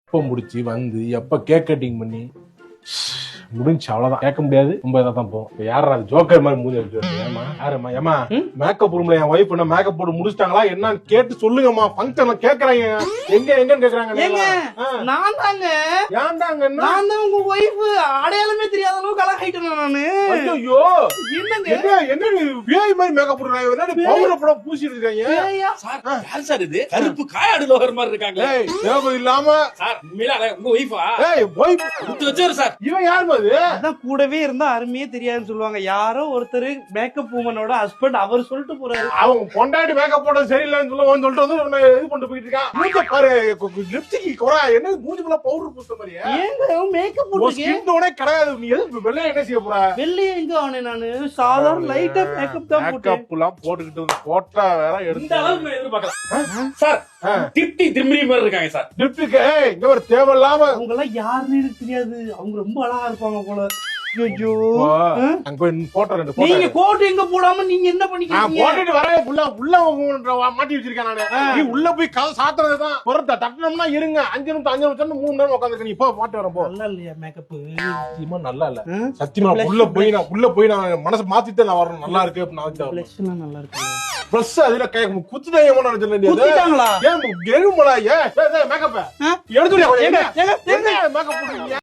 எப்ப முடிச்சு வந்து எப்ப கேக் கட்டிங் பண்ணி முடிஞ்சு அவ்வளவுதான். கேட்க முடியாது, ரொம்ப இதான் போகும். யாரா ஜோக்கர் மாதிரி மூஞ்சி வச்சு யாருமா ஏமா மேக்கப் ரூம்ல என் ஒய்ஃப் என்ன மேக்கப் போட்டு முடிச்சிட்டாங்களா என்னன்னு கேட்டு சொல்லுங்கம்மா. ஃபங்க்ஷன்ல கேக்குறாங்க எங்கன்னு கேக்குறாங்க. நான் தாங்க நான் தான் உங்க ஒய்ஃப். அடையாளமே தெரியாத அளவுக்கு அழகாயிட்டேன் நானு. ஐயோ என்னங்க என்ன விஐ மாதிரி மேக்கப் போடுறாங்க, பவுடர் படம் பூசிட்டு இருக்காங்க. யார் சார் இது? கருப்பு காயாடு லோகர் மாதிரி இருக்காங்க. தேவை இல்லாம சார் உண்மையில உங்க ஒய்ஃபா? ஒய்ஃப் வச்சாரு சார். இவன் யாருமா அது? அதான் கூடவே இருந்தா அருமையே தெரியாதுன்னு சொல்லுவாங்க. யாரோ ஒருத்தர் மேக்கப் உமனோட ஹஸ்பண்ட் அவர் சொல்லிட்டு போறாரு. அவங்க பொண்டாட்டி மேக்கப் போட சரியில்லைன்னு சொல்லிட்டு வந்து இது பண்ணிட்டு போயிட்டு இருக்கான். மூஞ்ச பாரு, லிப்ஸ்டிக் குறை என்ன மூஞ்சுக்குள்ள பவுடர் பூச மாதிரியே. ஏங்க மேக்கப் போட்டுக்கே கிடையாது. நீ எது வெள்ளைய என்ன செய்ய போற? வெள்ளைய எங்க ஆனே நானு சாதாரண லைட்டா மேக்கப் தான் போட்டேன். மேக்கப் எல்லாம் போட்டுக்கிட்டு போட்டா வேற எடுத்து இந்த அளவுக்கு நான் எதிர்பார்க்கல சார். டிப்டி திம்ரி மாதிரி இருக்காங்க சார். லிப்ஸ்டிக் இங்க ஒரு தேவையில்லாம. அவங்க எல்லாம் யாருன்னு எனக்கு தெரியாது. அவங்க ரொம்ப அழகா இருப்பாங்க போல. ஐயோ அங்க போய் போட்டோ ரெண்டு போட்டோ. நீங்க கோட் எங்க போடாம நீங்க என்ன பண்ணிக்கிறீங்க? நான் போட்டுட்டு வரவே உள்ள மாட்டி வச்சிருக்கேன் நானு. நீ உள்ள போய் கதை சாத்துறதுதான். பொறுத்த தட்டணும்னா இருங்க 5 நிமிஷம் 3 நேரம் உட்காந்துருக்க. நீ இப்போ பாட்டு வரப்போ நல்லா இல்லையா மேக்கப்? சத்தியமா நல்லா இல்ல. சத்தியமா உள்ள போய் நான் மனசு மாத்திட்டு நான் வரணும். நல்லா இருக்கு அப்படின்னு பிளஷ்லாம் நல்லா இருக்கு. பிளஸ் அதுல குத்துட்டாங்க குத்திட்டாங்களா? ஏன் எருமலா? ஏன் மேக்கப் எடுத்துறியா? மேக்கப் போடுறீங்க